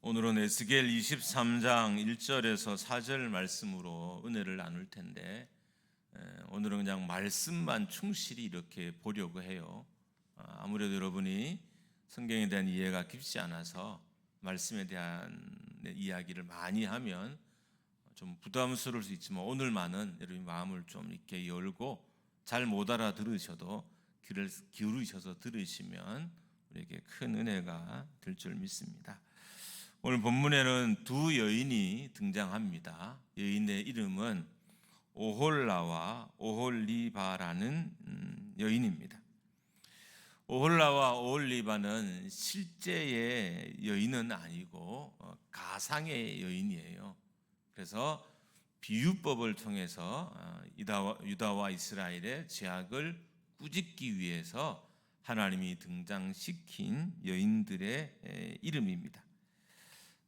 오늘은 에스겔 23장 1절에서 4절 말씀으로 은혜를 나눌 텐데, 오늘은 그냥 말씀만 충실히 이렇게 보려고 해요. 아무래도 여러분이 성경에 대한 이해가 깊지 않아서 말씀에 대한 이야기를 많이 하면 좀 부담스러울 수 있지만, 오늘만은 여러분 마음을 좀 이렇게 열고 잘 못 알아들으셔도 귀를 기울이셔서 들으시면 우리에게 큰 은혜가 될 줄 믿습니다. 오늘 본문에는 두 여인이 등장합니다. 여인의 이름은 오홀라와 오홀리바라는 여인입니다. 오홀라와 오홀리바는 실제의 여인은 아니고 가상의 여인이에요. 그래서 비유법을 통해서 유다와 이스라엘의 죄악을 꾸짖기 위해서 하나님이 등장시킨 여인들의 이름입니다.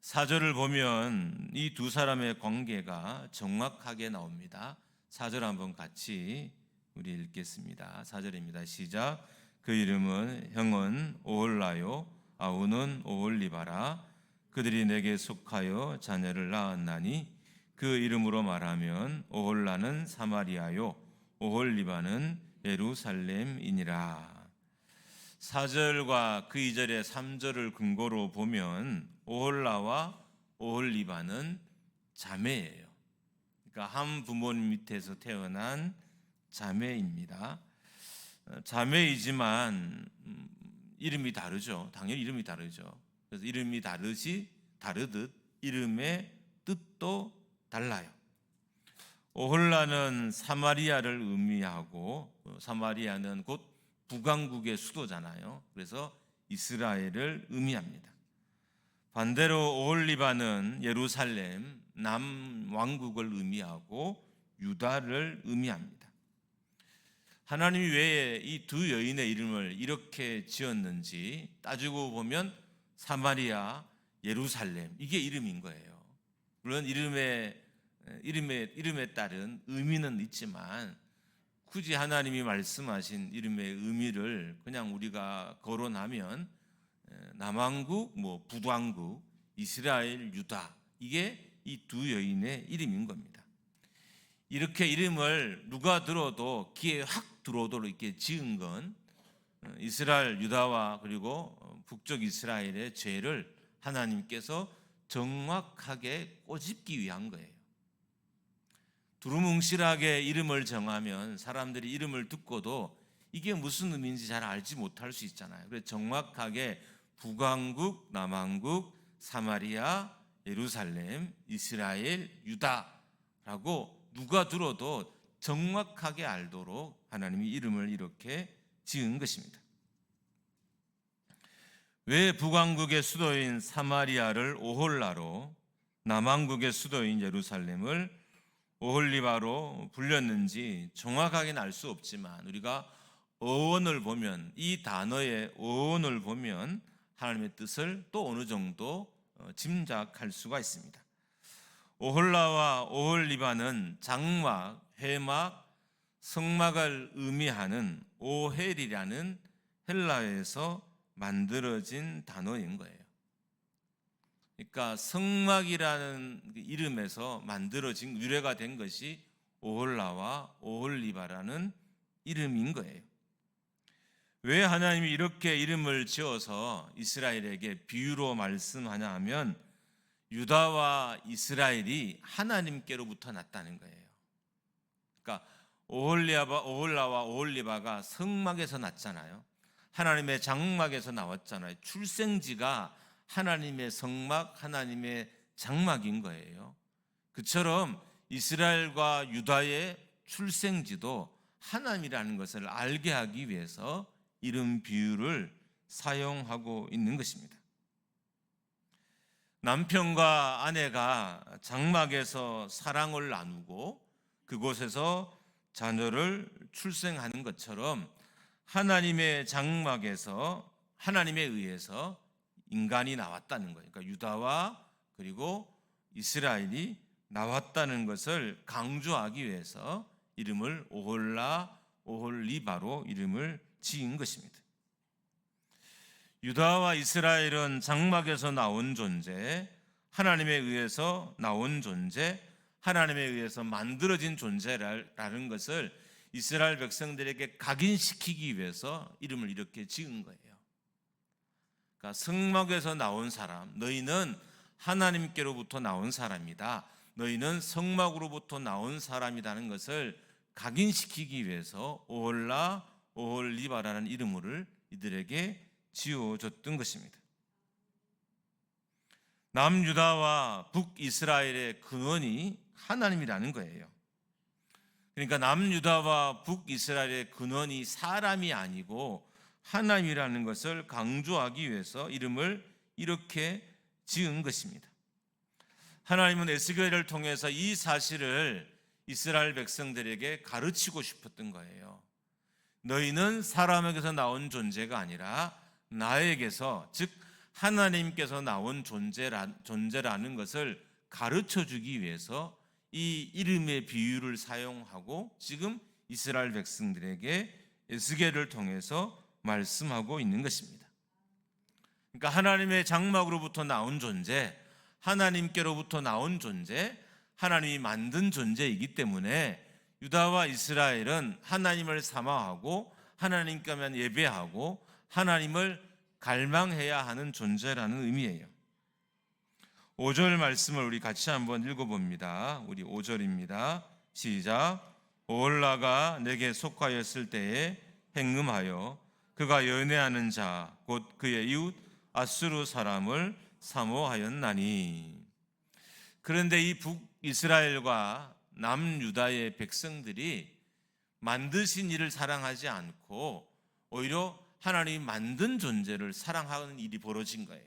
4절을 보면 이 두 사람의 관계가 정확하게 나옵니다. 4절 한번 같이 우리 읽겠습니다. 4절입니다. 시작. 그 이름은 형은 오홀라요 아우는 오홀리바라. 그들이 내게 속하여 자녀를 낳았나니 그 이름으로 말하면 오홀라는 사마리아요 오홀리바는 예루살렘이니라. 4절과 그 이절의 3절을 근거로 보면 오홀라와 오홀리바는 자매예요. 그러니까 한 부모님 밑에서 태어난 자매입니다. 자매이지만 이름이 다르죠. 당연히 이름이 다르죠. 그래서 이름이 다르듯 이름의 뜻도 달라요. 오홀라는 사마리아를 의미하고, 사마리아는 곧 북왕국의 수도잖아요. 그래서 이스라엘을 의미합니다. 반대로 오홀리바는 예루살렘 남왕국을 의미하고 유다를 의미합니다. 하나님이 왜 이 두 여인의 이름을 이렇게 지었는지 따지고 보면 사마리아, 예루살렘 이게 이름인 거예요. 물론 이름에 따른 의미는 있지만 굳이 하나님이 말씀하신 이름의 의미를 그냥 우리가 거론하면 남왕국, 북왕국, 이스라엘, 유다 이게 이 두 여인의 이름인 겁니다. 이렇게 이름을 누가 들어도 귀에 확 들어오도록 이렇게 지은 건 이스라엘, 유다와 그리고 북쪽 이스라엘의 죄를 하나님께서 정확하게 꼬집기 위한 거예요. 두루뭉실하게 이름을 정하면 사람들이 이름을 듣고도 이게 무슨 의미인지 잘 알지 못할 수 있잖아요. 그래서 정확하게 북왕국, 남왕국, 사마리아, 예루살렘, 이스라엘, 유다라고 누가 들어도 정확하게 알도록 하나님이 이름을 이렇게 지은 것입니다. 왜 북왕국의 수도인 사마리아를 오홀라로, 남왕국의 수도인 예루살렘을 오홀리바로 불렸는지 정확하게는 알 수 없지만 우리가 어원을 보면, 이 단어의 어원을 보면 하나님의 뜻을 또 어느 정도 짐작할 수가 있습니다. 오홀라와 오홀리바는 장막, 회막, 성막을 의미하는 오헬이라는 헬라어에서 만들어진 단어인 거예요. 그러니까 성막이라는 이름에서 만들어진, 유래가 된 것이 오홀라와 오홀리바라는 이름인 거예요. 왜 하나님이 이렇게 이름을 지어서 이스라엘에게 비유로 말씀하냐 하면 유다와 이스라엘이 하나님께로부터 났다는 거예요. 그러니까 오홀라와 오홀리바가 성막에서 났잖아요. 하나님의 장막에서 나왔잖아요. 출생지가 하나님의 성막, 하나님의 장막인 거예요. 그처럼 이스라엘과 유다의 출생지도 하나님이라는 것을 알게 하기 위해서 이름 비유를 사용하고 있는 것입니다. 남편과 아내가 장막에서 사랑을 나누고 그곳에서 자녀를 출생하는 것처럼 하나님의 장막에서 하나님에 의해서 인간이 나왔다는 거예요. 그러니까 유다와 그리고 이스라엘이 나왔다는 것을 강조하기 위해서 이름을 오홀라, 오홀리바로 이름을 지은 것입니다. 유다와 이스라엘은 장막에서 나온 존재, 하나님에 의해서 나온 존재, 하나님에 의해서 만들어진 존재라는 것을 이스라엘 백성들에게 각인시키기 위해서 이름을 이렇게 지은 거예요. 그러니까 성막에서 나온 사람, 너희는 하나님께로부터 나온 사람이다. 너희는 성막으로부터 나온 사람이라는 것을 각인시키기 위해서 오홀라 오홀리바라는 이름을 이들에게 지어줬던 것입니다. 남유다와 북이스라엘의 근원이 하나님이라는 거예요. 그러니까 남유다와 북이스라엘의 근원이 사람이 아니고 하나님이라는 것을 강조하기 위해서 이름을 이렇게 지은 것입니다. 하나님은 에스겔을 통해서 이 사실을 이스라엘 백성들에게 가르치고 싶었던 거예요. 너희는 사람에게서 나온 존재가 아니라 나에게서, 즉 하나님께서 나온 존재라는 것을 가르쳐주기 위해서 이 이름의 비유를 사용하고 지금 이스라엘 백성들에게 에스겔을 통해서 말씀하고 있는 것입니다. 그러니까 하나님의 장막으로부터 나온 존재, 하나님께로부터 나온 존재, 하나님이 만든 존재이기 때문에 유다와 이스라엘은 하나님을 사모하고 하나님께만 예배하고 하나님을 갈망해야 하는 존재라는 의미예요. 5절 말씀을 우리 같이 한번 읽어봅니다. 우리 5절입니다. 시작. 오홀라가 내게 속하였을 때에 행음하여 그가 연애하는 자 곧 그의 이웃 아수르 사람을 사모하였나니. 그런데 이 북이스라엘과 남유다의 백성들이 만드신 이를 사랑하지 않고 오히려 하나님이 만든 존재를 사랑하는 일이 벌어진 거예요.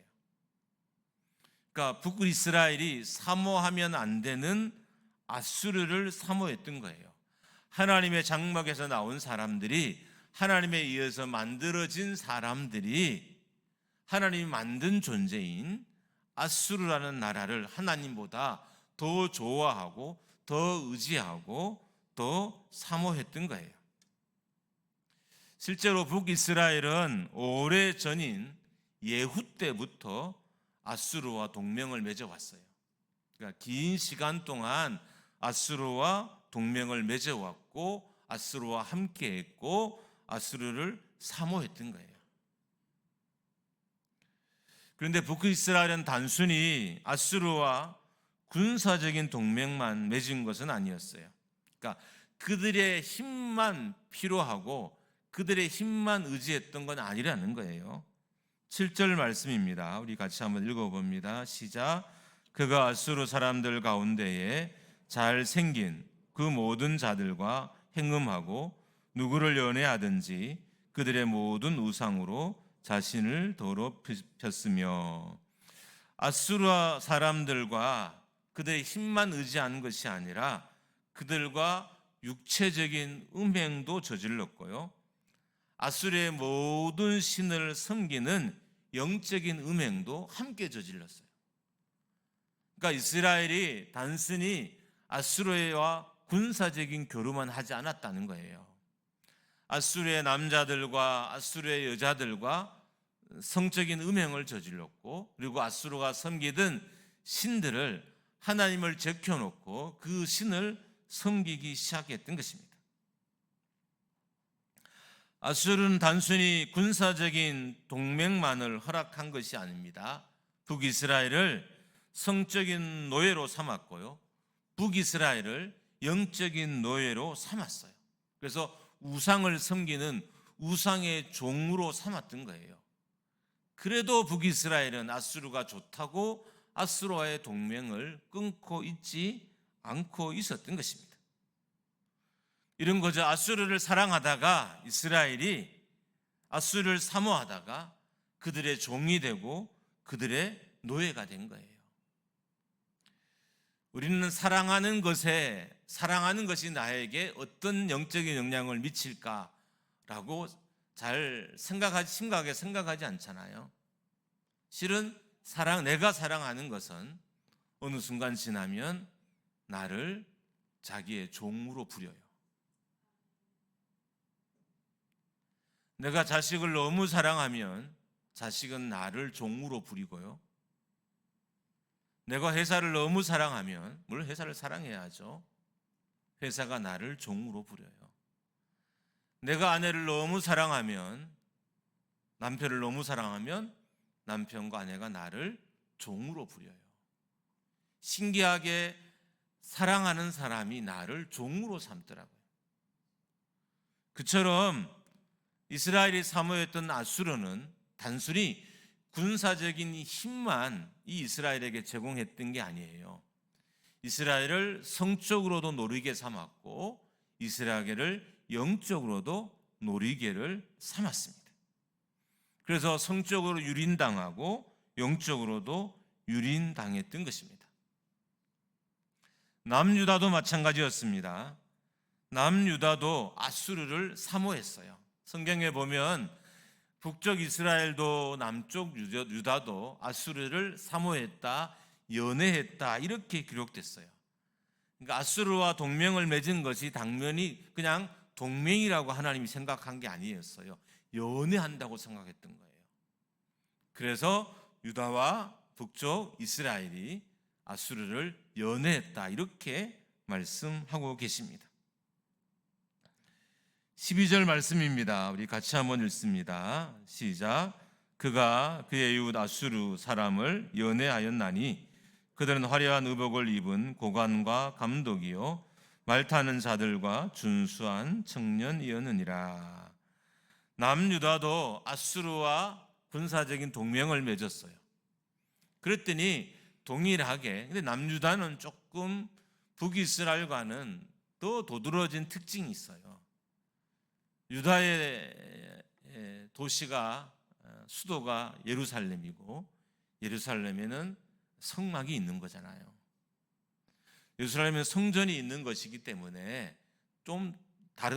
그러니까 북이스라엘이 사모하면 안 되는 아수르를 사모했던 거예요. 하나님의 장막에서 나온 사람들이, 하나님에 의해서 만들어진 사람들이 하나님이 만든 존재인 아수르라는 나라를 하나님보다 더 좋아하고 더 의지하고 더 사모했던 거예요. 실제로 북이스라엘은 오래전인 예후 때부터 아수르와 동맹을 맺어왔어요. 그러니까 긴 시간 동안 아수르와 동맹을 맺어왔고 아수르와 함께했고 아수르를 사모했던 거예요. 그런데 북이스라엘은 단순히 아수르와 군사적인 동맹만 맺은 것은 아니었어요. 그러니까 그들의 힘만 필요하고 그들의 힘만 의지했던 건 아니라는 거예요. 7절 말씀입니다. 우리 같이 한번 읽어봅니다. 시작. 그가 아수르 사람들 가운데에 잘생긴 그 모든 자들과 행음하고 누구를 연애하든지 그들의 모든 우상으로 자신을 더럽혔으며. 아수르 사람들과 그들의 힘만 의지하는 것이 아니라 그들과 육체적인 음행도 저질렀고요, 아수르의 모든 신을 섬기는 영적인 음행도 함께 저질렀어요. 그러니까 이스라엘이 단순히 아수르와 군사적인 교류만 하지 않았다는 거예요. 아수르의 남자들과 아수르의 여자들과 성적인 음행을 저질렀고, 그리고 아수르가 섬기던 신들을 하나님을 제껴놓고 그 신을 섬기기 시작했던 것입니다. 아수르는 단순히 군사적인 동맹만을 허락한 것이 아닙니다. 북이스라엘을 성적인 노예로 삼았고요, 북이스라엘을 영적인 노예로 삼았어요. 그래서 우상을 섬기는 우상의 종으로 삼았던 거예요. 그래도 북이스라엘은 아수르가 좋다고 아수르와의 동맹을 끊고 있지 않고 있었던 것입니다. 이런 거죠. 아수르를 사랑하다가 이스라엘이 아수르를 사모하다가 그들의 종이 되고 그들의 노예가 된 거예요. 우리는 사랑하는 것이 나에게 어떤 영적인 영향을 미칠까라고 잘 심각하게 생각하지 않잖아요. 실은 내가 사랑하는 것은 어느 순간 지나면 나를 자기의 종으로 부려요. 내가 자식을 너무 사랑하면 자식은 나를 종으로 부리고요. 내가 회사를 너무 사랑하면, 물론 회사를 사랑해야 하죠. 회사가 나를 종으로 부려요. 내가 아내를 너무 사랑하면, 남편을 너무 사랑하면 남편과 아내가 나를 종으로 부려요. 신기하게 사랑하는 사람이 나를 종으로 삼더라고요. 그처럼 이스라엘이 사모했던 아수르는 단순히 군사적인 힘만 이 이스라엘에게 제공했던 게 아니에요. 이스라엘을 성적으로도 놀이개 삼았고 이스라엘을 영적으로도 놀이개를 삼았습니다. 그래서 성적으로 유린당하고 영적으로도 유린당했던 것입니다. 남유다도 마찬가지였습니다. 남유다도 아수르를 사모했어요. 성경에 보면 북쪽 이스라엘도 남쪽 유다도 아수르를 사모했다, 연애했다 이렇게 기록됐어요. 그러니까 아수르와 동맹을 맺은 것이 당연히 그냥 동맹이라고 하나님이 생각한 게 아니었어요. 연애한다고 생각했던 거예요. 그래서 유다와 북쪽 이스라엘이 아수르를 연애했다 이렇게 말씀하고 계십니다. 12절 말씀입니다. 우리 같이 한번 읽습니다. 시작. 그가 그의 이웃 아수르 사람을 연애하였나니 그들은 화려한 의복을 입은 고관과 감독이요 말 타는 자들과 준수한 청년이었느니라. 남유다도 아수르와 군사적인 동맹을 맺었어요. 그랬더니 동일하게, 근데 남유다는 조금 북이스라엘과는 더 도드라진 특징이 있어요. 유다의 도시가 수도가 예루살렘이고 예루살렘에는 성막이 있는 거잖아요. 예루살렘에 성전이 있는 것이기 때문에 좀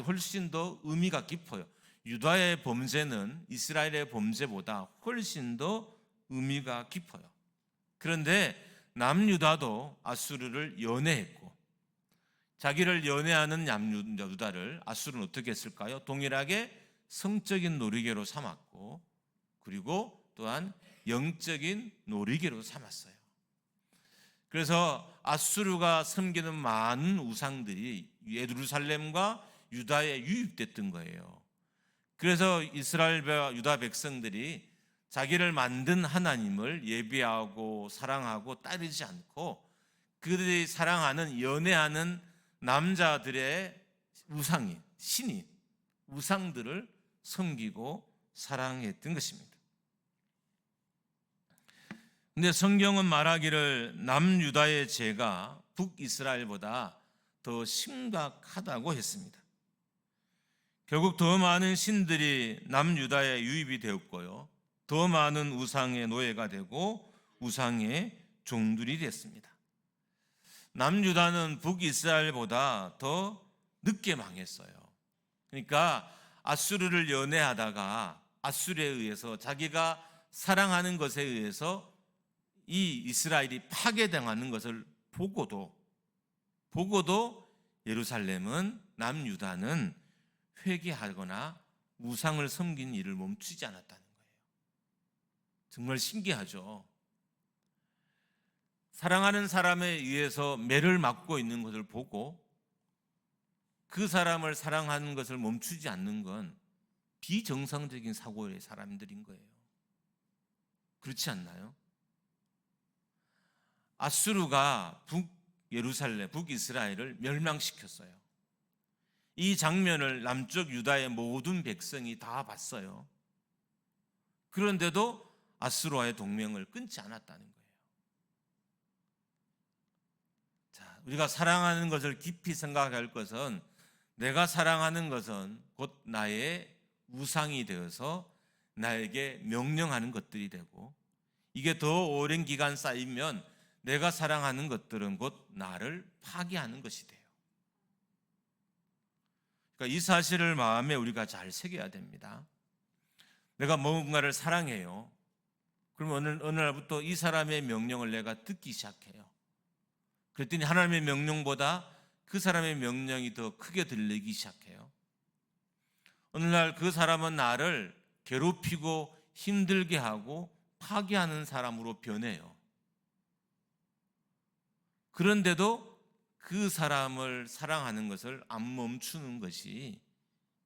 훨씬 더 의미가 깊어요. 유다의 범죄는 이스라엘의 범죄보다 훨씬 더 의미가 깊어요. 그런데 남유다도 아수르를 연애했고 자기를 연애하는 남유다를 아수르는 어떻게 했을까요? 동일하게 성적인 놀이개로 삼았고 그리고 또한 영적인 놀이개로 삼았어요. 그래서 아수르가 섬기는 많은 우상들이 예루살렘과 유다에 유입됐던 거예요. 그래서 이스라엘과 유다 백성들이 자기를 만든 하나님을 예배하고 사랑하고 따르지 않고 그들이 사랑하는 연애하는 남자들의 우상인, 신인, 우상들을 섬기고 사랑했던 것입니다. 근데 성경은 말하기를 남유다의 죄가 북이스라엘보다 더 심각하다고 했습니다. 결국 더 많은 신들이 남유다에 유입이 되었고요. 더 많은 우상의 노예가 되고 우상의 종들이 됐습니다. 남유다는 북이스라엘보다 더 늦게 망했어요. 그러니까 아수르를 연애하다가 아수르에 의해서 자기가 사랑하는 것에 의해서 이 이스라엘이 파괴당하는 것을 보고도 예루살렘은 남유다는 회개하거나 우상을 섬긴 일을 멈추지 않았다는 거예요. 정말 신기하죠. 사랑하는 사람에 의해서 매를 맞고 있는 것을 보고 그 사람을 사랑하는 것을 멈추지 않는 건 비정상적인 사고의 사람들인 거예요. 그렇지 않나요? 아수르가 북예루살렘, 북이스라엘을 멸망시켰어요. 이 장면을 남쪽 유다의 모든 백성이 다 봤어요. 그런데도 아수르와의 동맹을 끊지 않았다는 거예요. 자, 우리가 사랑하는 것을 깊이 생각할 것은 내가 사랑하는 것은 곧 나의 우상이 되어서 나에게 명령하는 것들이 되고 이게 더 오랜 기간 쌓이면 내가 사랑하는 것들은 곧 나를 파괴하는 것이 돼요. 그러니까 이 사실을 마음에 우리가 잘 새겨야 됩니다. 내가 뭔가를 사랑해요. 그러면 어느 날부터 이 사람의 명령을 내가 듣기 시작해요. 그랬더니 하나님의 명령보다 그 사람의 명령이 더 크게 들리기 시작해요. 어느 날 그 사람은 나를 괴롭히고 힘들게 하고 파괴하는 사람으로 변해요. 그런데도 그 사람을 사랑하는 것을 안 멈추는 것이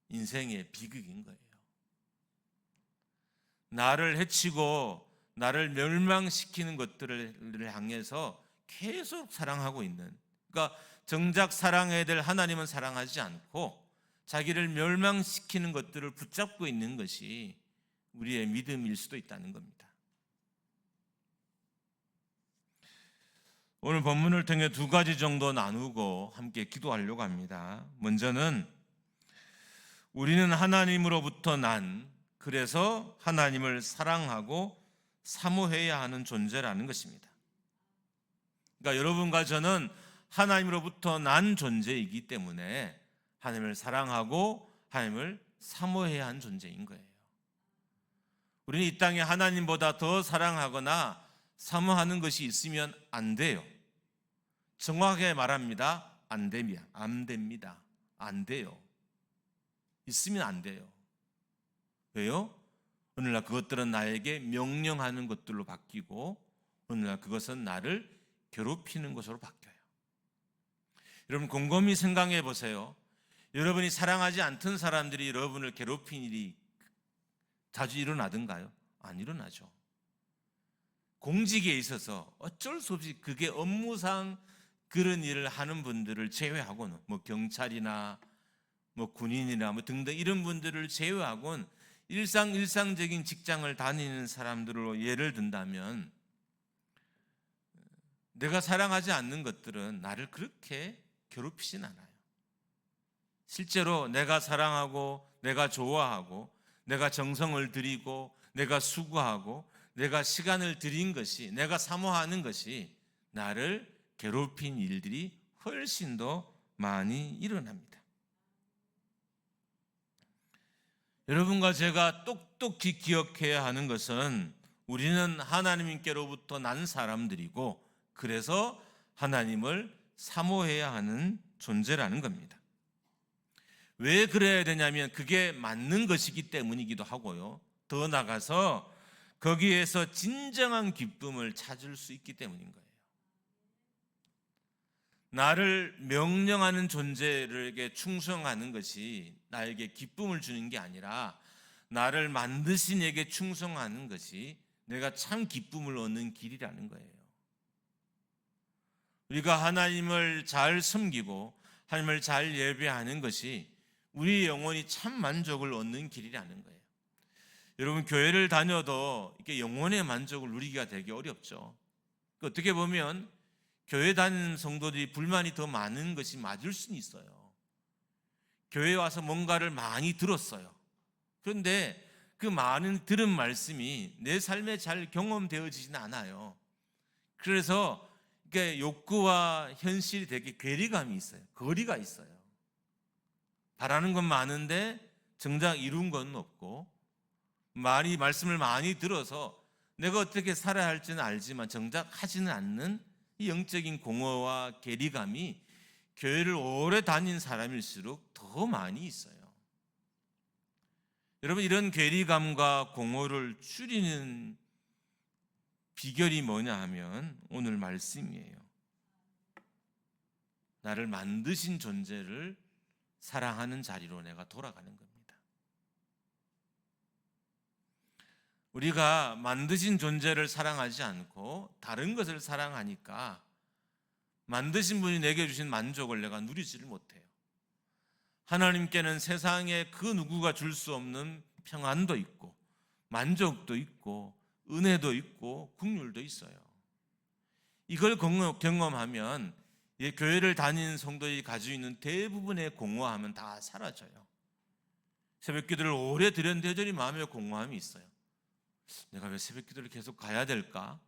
인생의 비극인 거예요. 나를 해치고 나를 멸망시키는 것들을 향해서 계속 사랑하고 있는, 그러니까 정작 사랑해야 될 하나님은 사랑하지 않고 자기를 멸망시키는 것들을 붙잡고 있는 것이 우리의 믿음일 수도 있다는 겁니다. 오늘 본문을 통해 두 가지 정도 나누고 함께 기도하려고 합니다. 먼저는 우리는 하나님으로부터 난, 그래서 하나님을 사랑하고 사모해야 하는 존재라는 것입니다. 그러니까 여러분과 저는 하나님으로부터 난 존재이기 때문에 하나님을 사랑하고 하나님을 사모해야 하는 존재인 거예요. 우리는 이 땅에 하나님보다 더 사랑하거나 사모하는 것이 있으면 안 돼요. 정확하게 말합니다. 안 됩니다. 안 돼요. 있으면 안 돼요. 왜요? 오늘날 그것들은 나에게 명령하는 것들로 바뀌고 오늘날 그것은 나를 괴롭히는 것으로 바뀌어요. 여러분 곰곰이 생각해 보세요. 여러분이 사랑하지 않던 사람들이 여러분을 괴롭힌 일이 자주 일어나던가요? 안 일어나죠. 공직에 있어서 어쩔 수 없이 그게 업무상 그런 일을 하는 분들을 제외하고는, 경찰이나 군인이나 등등 이런 분들을 제외하고는 일상적인 직장을 다니는 사람들로 예를 든다면 내가 사랑하지 않는 것들은 나를 그렇게 괴롭히진 않아요. 실제로 내가 사랑하고 내가 좋아하고 내가 정성을 들이고 내가 수고하고 내가 시간을 들인 것이, 내가 사모하는 것이 나를 괴롭힌 일들이 훨씬 더 많이 일어납니다. 여러분과 제가 똑똑히 기억해야 하는 것은 우리는 하나님께로부터 난 사람들이고 그래서 하나님을 사모해야 하는 존재라는 겁니다. 왜 그래야 되냐면 그게 맞는 것이기 때문이기도 하고요. 더 나아가서 거기에서 진정한 기쁨을 찾을 수 있기 때문인 거예요. 나를 명령하는 존재에게 충성하는 것이 나에게 기쁨을 주는 게 아니라 나를 만드신 에게 충성하는 것이 내가 참 기쁨을 얻는 길이라는 거예요. 우리가 하나님을 잘 섬기고 하나님을 잘 예배하는 것이 우리 영혼이 참 만족을 얻는 길이라는 거예요. 여러분 교회를 다녀도 이렇게 영혼의 만족을 누리기가 되게 어렵죠. 어떻게 보면 교회 다니는 성도들이 불만이 더 많은 것이 맞을 수는 있어요. 교회에 와서 뭔가를 많이 들었어요. 그런데 그 많은 들은 말씀이 내 삶에 잘 경험되어지지는 않아요. 그래서 이게 욕구와 현실이 되게 괴리감이 있어요. 거리가 있어요. 바라는 건 많은데 정작 이룬 건 없고, 말씀을 많이 들어서 내가 어떻게 살아야 할지는 알지만 정작 하지는 않는 이 영적인 공허와 괴리감이 교회를 오래 다닌 사람일수록 더 많이 있어요. 여러분 이런 괴리감과 공허를 줄이는 비결이 뭐냐 하면 오늘 말씀이에요. 나를 만드신 존재를 사랑하는 자리로 내가 돌아가는 겁니다. 우리가 만드신 존재를 사랑하지 않고 다른 것을 사랑하니까 만드신 분이 내게 주신 만족을 내가 누리지를 못해요. 하나님께는 세상에 그 누구가 줄 수 없는 평안도 있고 만족도 있고 은혜도 있고 긍휼도 있어요. 이걸 경험하면 교회를 다니는 성도들이 가지고 있는 대부분의 공허함은 다 사라져요. 새벽 기도를 오래 드렸는데 여전히 마음에 공허함이 있어요. 내가 왜 새벽 기도를 계속 가야 될까?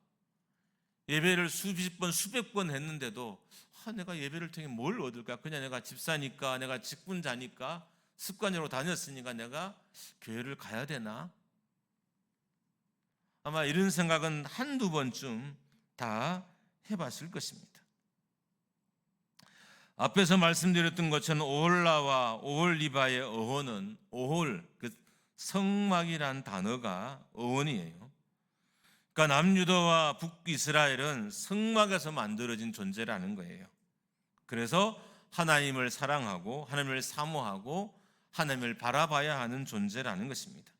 예배를 수십 번 수백 번 했는데도 내가 예배를 통해 뭘 얻을까? 그냥 내가 집사니까, 내가 직분자니까, 습관적으로 다녔으니까 내가 교회를 가야 되나? 아마 이런 생각은 한두 번쯤 다 해봤을 것입니다. 앞에서 말씀드렸던 것처럼 오홀라와 오홀리바의 어호는 오홀, 그 성막이란 단어가 어원이에요. 그러니까 남유다와 북이스라엘은 성막에서 만들어진 존재라는 거예요. 그래서 하나님을 사랑하고 하나님을 사모하고 하나님을 바라봐야 하는 존재라는 것입니다.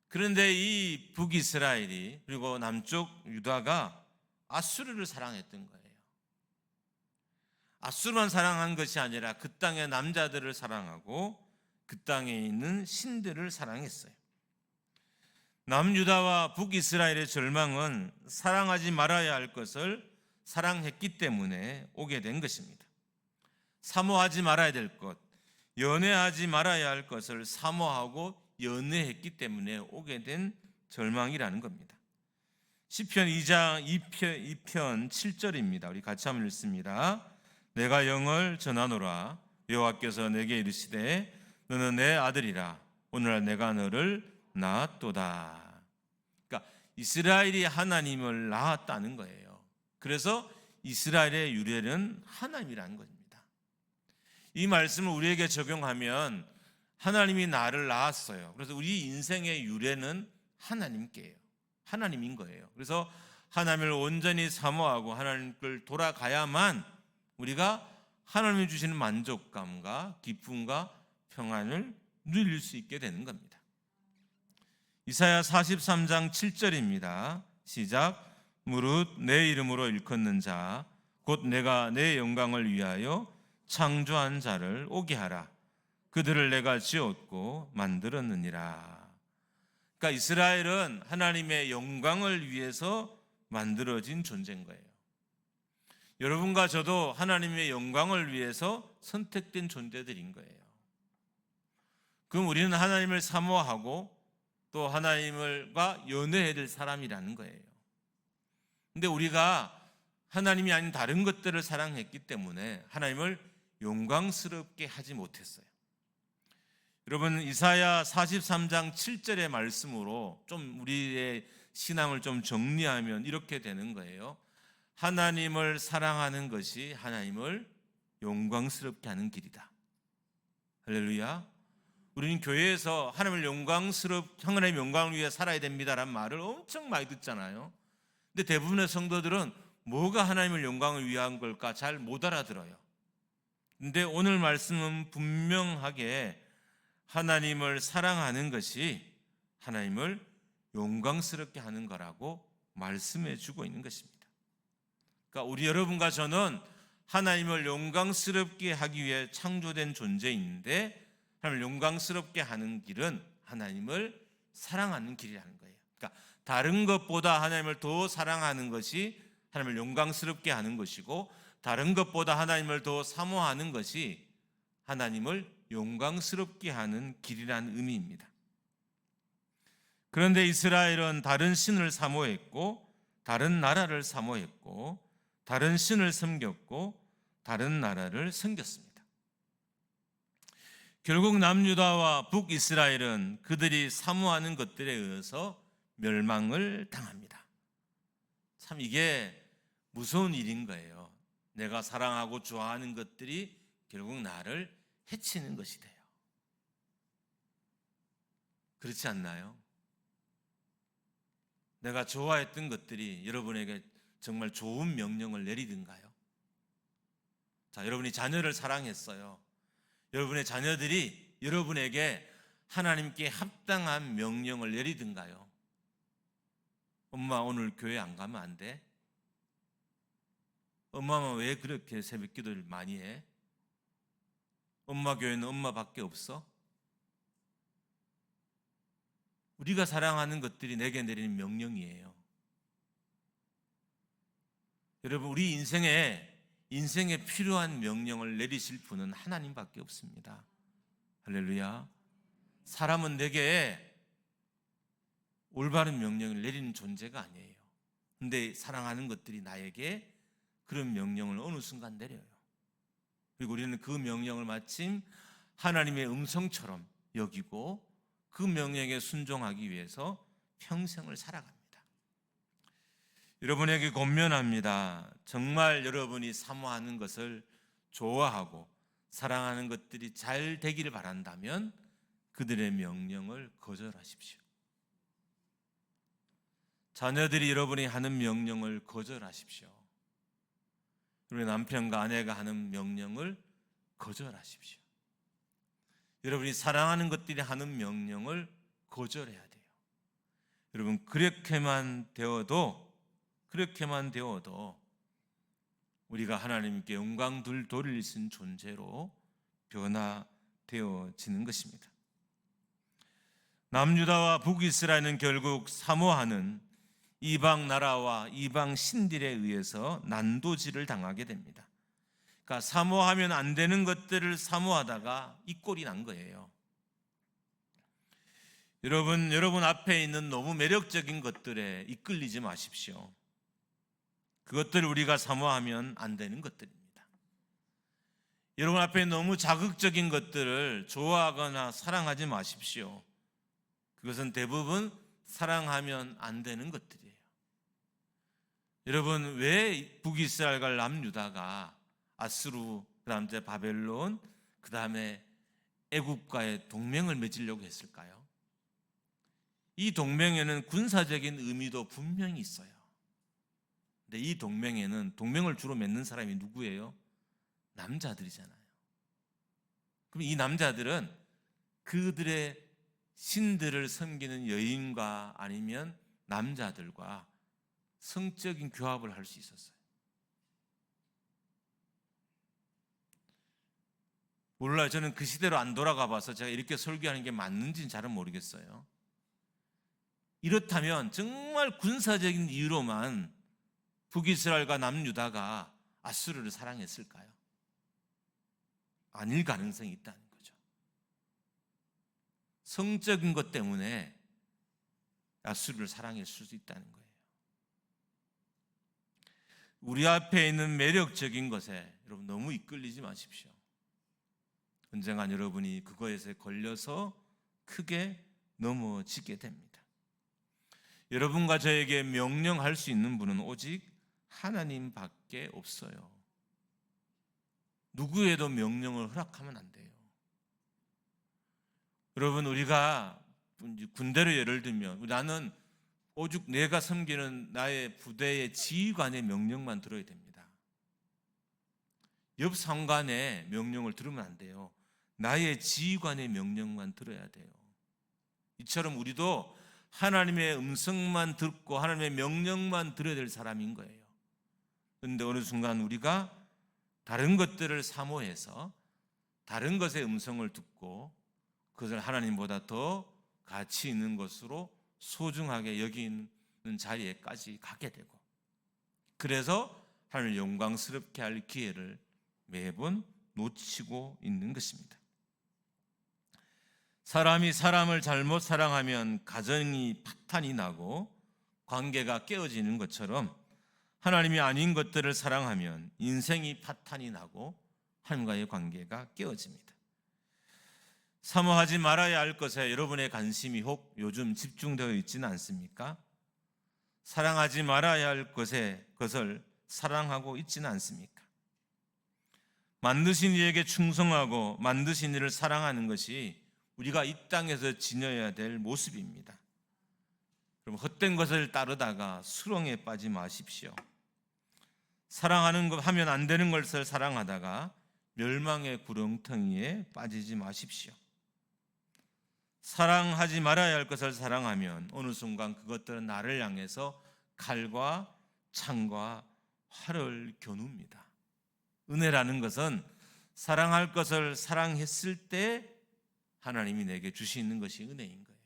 그런데 이 북이스라엘이 그리고 남쪽 유다가 아수르를 사랑했던 거예요. 아수르만 사랑한 것이 아니라 그 땅의 남자들을 사랑하고 그 땅에 있는 신들을 사랑했어요. 남유다와 북이스라엘의 절망은 사랑하지 말아야 할 것을 사랑했기 때문에 오게 된 것입니다. 사모하지 말아야 될 것, 연애하지 말아야 할 것을 사모하고 연애했기 때문에 오게 된 절망이라는 겁니다. 시편 2장 2편 7절입니다. 우리 같이 한번 읽습니다. 내가 영을 전하노라. 여호와께서 내게 이르시되 너는 내 아들이라. 오늘날 내가 너를 낳았도다. 그러니까 이스라엘이 하나님을 낳았다는 거예요. 그래서 이스라엘의 유래는 하나님이라는 겁니다. 이 말씀을 우리에게 적용하면 하나님이 나를 낳았어요. 그래서 우리 인생의 유래는 하나님께요. 하나님인 거예요. 그래서 하나님을 온전히 사모하고 하나님을 돌아가야만 우리가 하나님이 주시는 만족감과 기쁨과 평안을 누릴 수 있게 되는 겁니다. 이사야 43장 7절입니다. 시작. 무릇 내 이름으로 일컫는 자 곧 내가 내 영광을 위하여 창조한 자를 오게 하라. 그들을 내가 지었고 만들었느니라. 그러니까 이스라엘은 하나님의 영광을 위해서 만들어진 존재인 거예요. 여러분과 저도 하나님의 영광을 위해서 선택된 존재들인 거예요. 그럼 우리는 하나님을 사모하고 또 하나님과 연애해야 될 사람이라는 거예요. 근데 우리가 하나님이 아닌 다른 것들을 사랑했기 때문에 하나님을 영광스럽게 하지 못했어요. 여러분, 이사야 43장 7절의 말씀으로 좀 우리의 신앙을 좀 정리하면 이렇게 되는 거예요. 하나님을 사랑하는 것이 하나님을 영광스럽게 하는 길이다. 할렐루야. 우리는 교회에서 하나님의 영광을 위해 살아야 됩니다라는 말을 엄청 많이 듣잖아요. 근데 대부분의 성도들은 뭐가 하나님을 영광을 위한 걸까 잘 못 알아들어요. 근데 오늘 말씀은 분명하게 하나님을 사랑하는 것이 하나님을 영광스럽게 하는 거라고 말씀해 주고 있는 것입니다. 그러니까 우리 여러분과 저는 하나님을 영광스럽게 하기 위해 창조된 존재인데 하나님을 영광스럽게 하는 길은 하나님을 사랑하는 길이라는 거예요. 그러니까 다른 것보다 하나님을 더 사랑하는 것이 하나님을 영광스럽게 하는 것이고 다른 것보다 하나님을 더 사모하는 것이 하나님을 영광스럽게 하는 길이라는 의미입니다. 그런데 이스라엘은 다른 신을 사모했고 다른 나라를 사모했고 다른 신을 섬겼고 다른 나라를 섬겼습니다. 결국 남유다와 북이스라엘은 그들이 사모하는 것들에 의해서 멸망을 당합니다. 참 이게 무서운 일인 거예요. 내가 사랑하고 좋아하는 것들이 결국 나를 해치는 것이 돼요. 그렇지 않나요? 내가 좋아했던 것들이 여러분에게 정말 좋은 명령을 내리든가요? 자, 여러분이 자녀를 사랑했어요. 여러분의 자녀들이 여러분에게 하나님께 합당한 명령을 내리든가요? 엄마 오늘 교회 안 가면 안 돼? 엄마는 왜 그렇게 새벽 기도를 많이 해? 엄마 교회는 엄마밖에 없어? 우리가 사랑하는 것들이 내게 내리는 명령이에요. 여러분, 우리 인생에 필요한 명령을 내리실 분은 하나님밖에 없습니다. 할렐루야. 사람은 내게 올바른 명령을 내리는 존재가 아니에요. 근데 사랑하는 것들이 나에게 그런 명령을 어느 순간 내려요. 그리고 우리는 그 명령을 마침 하나님의 음성처럼 여기고 그 명령에 순종하기 위해서 평생을 살아갑니다. 여러분에게 권면합니다. 정말 여러분이 사모하는 것을 좋아하고 사랑하는 것들이 잘 되기를 바란다면 그들의 명령을 거절하십시오. 자녀들이 여러분이 하는 명령을 거절하십시오. 우리 남편과 아내가 하는 명령을 거절하십시오. 여러분이 사랑하는 것들이 하는 명령을 거절해야 돼요. 여러분, 그렇게만 되어도 우리가 하나님께 영광 돌릴 수 있는 존재로 변화되어지는 것입니다. 남유다와 북이스라엘은 결국 사모하는 이방 나라와 이방 신들에 의해서 난도질을 당하게 됩니다. 그러니까 사모하면 안 되는 것들을 사모하다가 이 꼴이 난 거예요. 여러분 앞에 있는 너무 매력적인 것들에 이끌리지 마십시오. 그것들을 우리가 사모하면 안 되는 것들입니다. 여러분 앞에 너무 자극적인 것들을 좋아하거나 사랑하지 마십시오. 그것은 대부분 사랑하면 안 되는 것들이에요. 여러분, 왜 북이스라엘과 남유다가 아수르, 그 다음에 바벨론, 그 다음에 애국과의 동맹을 맺으려고 했을까요? 이 동맹에는 군사적인 의미도 분명히 있어요. 근데 이 동맹에는 동맹을 주로 맺는 사람이 누구예요? 남자들이잖아요. 그럼 이 남자들은 그들의 신들을 섬기는 여인과 아니면 남자들과 성적인 교합을 할 수 있었어요. 몰라요. 저는 그 시대로 안 돌아가 봐서 제가 이렇게 설교하는 게 맞는지는 잘은 모르겠어요. 이렇다면 정말 군사적인 이유로만 북이스라엘과 남유다가 아수르를 사랑했을까요? 아닐 가능성이 있다는 거죠. 성적인 것 때문에 아수르를 사랑했을 수도 있다는 거예요. 우리 앞에 있는 매력적인 것에 여러분 너무 이끌리지 마십시오. 언젠간 여러분이 그거에 걸려서 크게 넘어지게 됩니다. 여러분과 저에게 명령할 수 있는 분은 오직 하나님밖에 없어요. 누구에도 명령을 허락하면 안 돼요. 여러분, 우리가 군대로 예를 들면 나는 오직 내가 섬기는 나의 부대의 지휘관의 명령만 들어야 됩니다. 옆 상관의 명령을 들으면 안 돼요. 나의 지휘관의 명령만 들어야 돼요. 이처럼 우리도 하나님의 음성만 듣고 하나님의 명령만 들어야 될 사람인 거예요. 그런데 어느 순간 우리가 다른 것들을 사모해서 다른 것의 음성을 듣고 그것을 하나님보다 더 가치 있는 것으로 소중하게 여기는 자리에까지 가게 되고, 그래서 하나님을 영광스럽게 할 기회를 매번 놓치고 있는 것입니다. 사람이 사람을 잘못 사랑하면 가정이 파탄이 나고 관계가 깨어지는 것처럼 하나님이 아닌 것들을 사랑하면 인생이 파탄이 나고 하나님과의 관계가 깨어집니다. 사모하지 말아야 할 것에 여러분의 관심이 혹 요즘 집중되어 있지는 않습니까? 사랑하지 말아야 할 것을 사랑하고 있지는 않습니까? 만드신 이에게 충성하고 만드신 이를 사랑하는 것이 우리가 이 땅에서 지녀야 될 모습입니다. 그럼 헛된 것을 따르다가 수렁에 빠지지 마십시오. 사랑하는 것 하면 안 되는 것을 사랑하다가 멸망의 구렁텅이에 빠지지 마십시오. 사랑하지 말아야 할 것을 사랑하면 어느 순간 그것들은 나를 향해서 칼과 창과 활을 겨눕니다. 은혜라는 것은 사랑할 것을 사랑했을 때 하나님이 내게 주시는 것이 은혜인 거예요.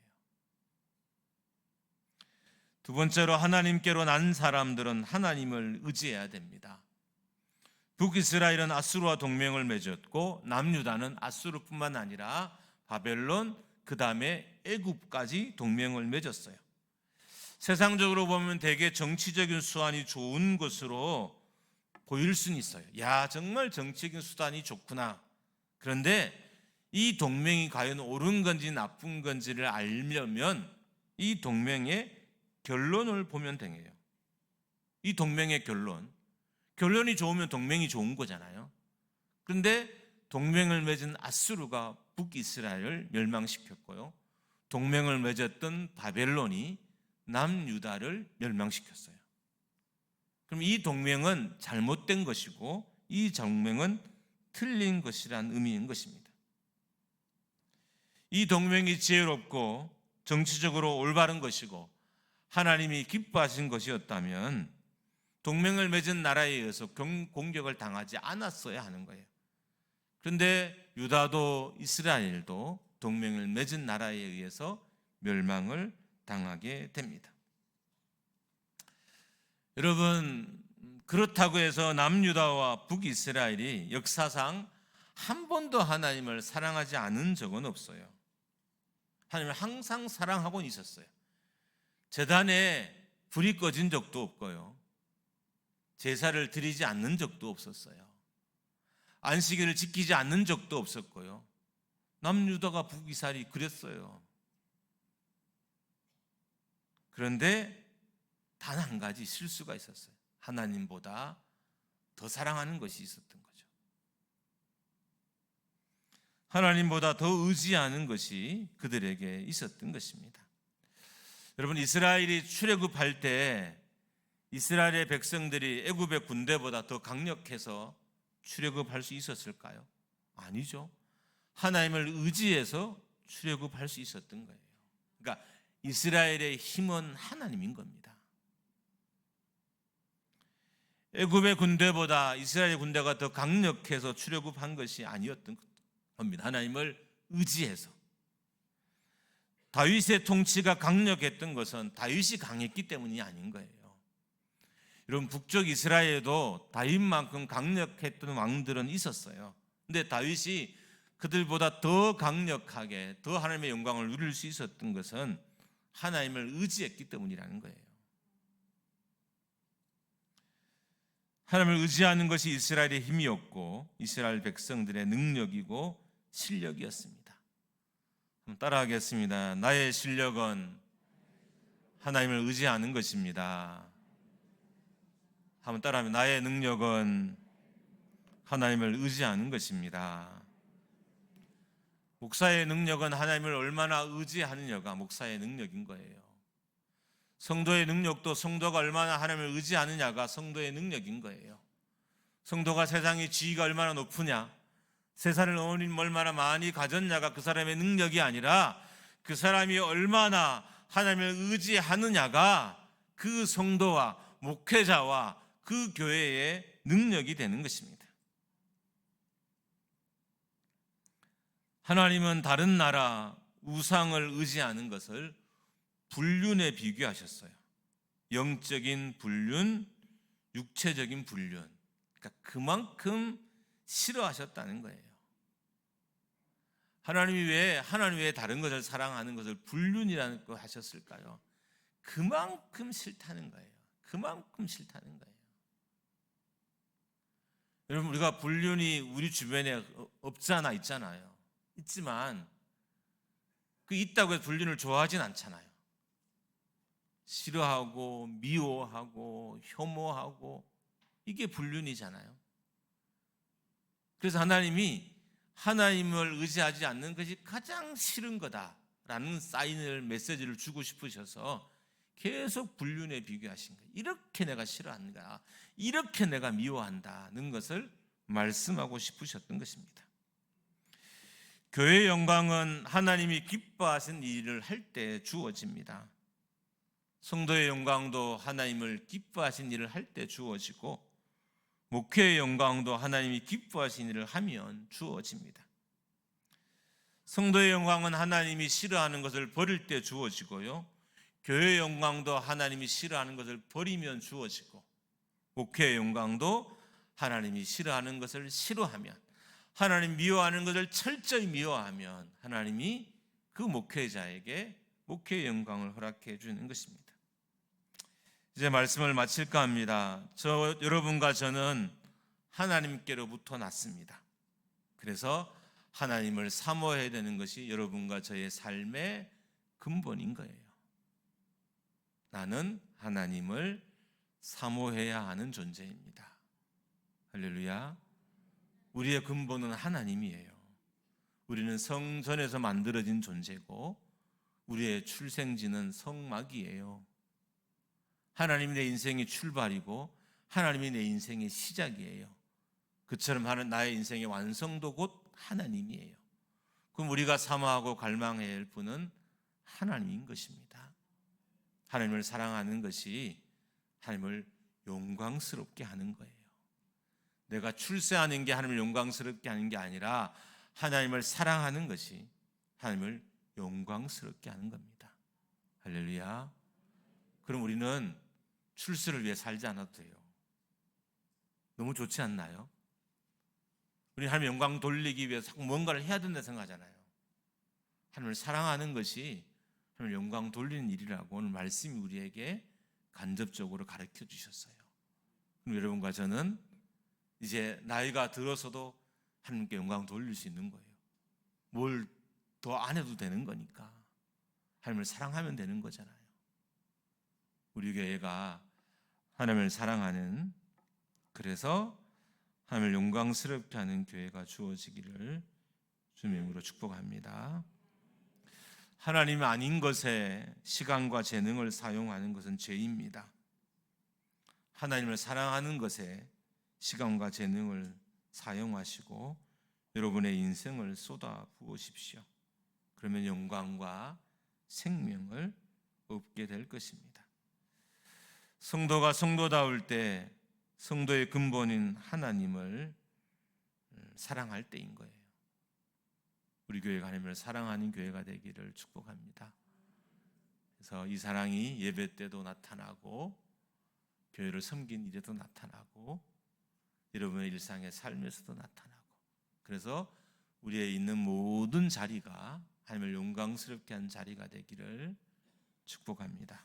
두 번째로, 하나님께로 난 사람들은 하나님을 의지해야 됩니다. 북이스라엘은 아수르와 동맹을 맺었고 남유다는 아수르뿐만 아니라 바벨론, 그 다음에 애굽까지 동맹을 맺었어요. 세상적으로 보면 되게 정치적인 수완이 좋은 것으로 보일 수는 있어요. 야, 정말 정치적인 수단이 좋구나. 그런데 이 동맹이 과연 옳은 건지 나쁜 건지를 알려면 이 동맹의 결론을 보면 되네요. 이 동맹의 결론이 좋으면 동맹이 좋은 거잖아요. 그런데 동맹을 맺은 아수르가 북이스라엘을 멸망시켰고요. 동맹을 맺었던 바벨론이 남유다를 멸망시켰어요. 그럼 이 동맹은 잘못된 것이고 이 동맹은 틀린 것이란 의미인 것입니다. 이 동맹이 지혜롭고 정치적으로 올바른 것이고 하나님이 기뻐하신 것이었다면 동맹을 맺은 나라에 의해서 공격을 당하지 않았어야 하는 거예요. 그런데 유다도 이스라엘도 동맹을 맺은 나라에 의해서 멸망을 당하게 됩니다. 여러분, 그렇다고 해서 남유다와 북이스라엘이 역사상 한 번도 하나님을 사랑하지 않은 적은 없어요. 하나님을 항상 사랑하고 있었어요. 제단에 불이 꺼진 적도 없고요. 제사를 드리지 않는 적도 없었어요. 안식일을 지키지 않는 적도 없었고요. 남유다가 북이스라엘이 그랬어요. 그런데 단 한 가지 실수가 있었어요. 하나님보다 더 사랑하는 것이 있었던 거죠. 하나님보다 더 의지하는 것이 그들에게 있었던 것입니다. 여러분, 이스라엘이 출애굽할 때 이스라엘의 백성들이 애굽의 군대보다 더 강력해서 출애굽할 수 있었을까요? 아니죠. 하나님을 의지해서 출애굽할 수 있었던 거예요. 그러니까 이스라엘의 힘은 하나님인 겁니다. 애굽의 군대보다 이스라엘의 군대가 더 강력해서 출애굽한 것이 아니었던 겁니다. 하나님을 의지해서. 다윗의 통치가 강력했던 것은 다윗이 강했기 때문이 아닌 거예요. 여러분, 북쪽 이스라엘에도 다윗만큼 강력했던 왕들은 있었어요. 근데 다윗이 그들보다 더 강력하게 더 하나님의 영광을 누릴 수 있었던 것은 하나님을 의지했기 때문이라는 거예요. 하나님을 의지하는 것이 이스라엘의 힘이었고 이스라엘 백성들의 능력이고 실력이었습니다. 한번 따라하겠습니다. 나의 실력은 하나님을 의지하는 것입니다. 한번 따라하면 나의 능력은 하나님을 의지하는 것입니다. 목사의 능력은 하나님을 얼마나 의지하느냐가 목사의 능력인 거예요. 성도의 능력도 성도가 얼마나 하나님을 의지하느냐가 성도의 능력인 거예요. 성도가 세상의 지위가 얼마나 높으냐, 세상을 얼마나 많이 가졌냐가 그 사람의 능력이 아니라 그 사람이 얼마나 하나님을 의지하느냐가 그 성도와 목회자와 그 교회의 능력이 되는 것입니다. 하나님은 다른 나라 우상을 의지하는 것을 불륜에 비교하셨어요. 영적인 불륜, 육체적인 불륜. 그러니까 그만큼 싫어하셨다는 거예요. 하나님 왜 다른 것을 사랑하는 것을 불륜이라는 거 하셨을까요? 그만큼 싫다는 거예요. 그만큼 싫다는 거예요. 여러분, 우리가 불륜이 우리 주변에 없잖아, 있잖아요. 있지만 그 있다고 해서 불륜을 좋아하진 않잖아요. 싫어하고 미워하고 혐오하고 이게 불륜이잖아요. 그래서 하나님이 하나님을 의지하지 않는 것이 가장 싫은 거다라는 사인을 메시지를 주고 싶으셔서 계속 불륜에 비교하신 거예요. 이렇게 내가 싫어한다, 이렇게 내가 미워한다는 것을 말씀하고 싶으셨던 것입니다. 교회의 영광은 하나님이 기뻐하신 일을 할 때 주어집니다. 성도의 영광도 하나님을 기뻐하신 일을 할 때 주어지고 목회의 영광도 하나님이 기뻐하신 일을 하면 주어집니다. 성도의 영광은 하나님이 싫어하는 것을 버릴 때 주어지고요, 교회의 영광도 하나님이 싫어하는 것을 버리면 주어지고 목회의 영광도 하나님이 싫어하는 것을 싫어하면, 하나님 미워하는 것을 철저히 미워하면 하나님이 그 목회자에게 목회의 영광을 허락해 주는 것입니다. 이제 말씀을 마칠까 합니다. 여러분과 저는 하나님께로부터 났습니다. 그래서 하나님을 사모해야 되는 것이 여러분과 저의 삶의 근본인 거예요. 나는 하나님을 사모해야 하는 존재입니다. 할렐루야. 우리의 근본은 하나님이에요. 우리는 성전에서 만들어진 존재고 우리의 출생지는 성막이에요. 하나님이 내 인생의 출발이고 하나님이 내 인생의 시작이에요. 그처럼 하는 나의 인생의 완성도 곧 하나님이에요. 그럼 우리가 사모하고 갈망해야 할 분은 하나님인 것입니다. 하나님을 사랑하는 것이 하나님을 영광스럽게 하는 거예요. 내가 출세하는 게 하나님을 영광스럽게 하는 게 아니라 하나님을 사랑하는 것이 하나님을 영광스럽게 하는 겁니다. 할렐루야. 그럼 우리는 출세를 위해 살지 않아도 돼요. 너무 좋지 않나요? 우리 하나님 영광 돌리기 위해서 자꾸 뭔가를 해야 된다 생각하잖아요. 하나님을 사랑하는 것이 하나님을 영광 돌리는 일이라고 오늘 말씀이 우리에게 간접적으로 가르쳐 주셨어요. 그럼 여러분과 저는 이제 나이가 들어서도 하나님께 영광 돌릴 수 있는 거예요. 뭘 더 안 해도 되는 거니까. 하나님을 사랑하면 되는 거잖아요. 우리 교회가 하나님을 사랑하는, 그래서 하나님을 영광스럽게 하는 교회가 주어지기를 주님의 이름으로 축복합니다. 하나님 아닌 것에 시간과 재능을 사용하는 것은 죄입니다. 하나님을 사랑하는 것에 시간과 재능을 사용하시고 여러분의 인생을 쏟아 부으십시오. 그러면 영광과 생명을 얻게 될 것입니다. 성도가 성도다울 때 성도의 근본인 하나님을 사랑할 때인 거예요. 우리 교회가 하나님을 사랑하는 교회가 되기를 축복합니다. 그래서 이 사랑이 예배 때도 나타나고 교회를 섬긴 일에도 나타나고 여러분의 일상의 삶에서도 나타나고, 그래서 우리의 있는 모든 자리가 하나님을 영광스럽게 한 자리가 되기를 축복합니다.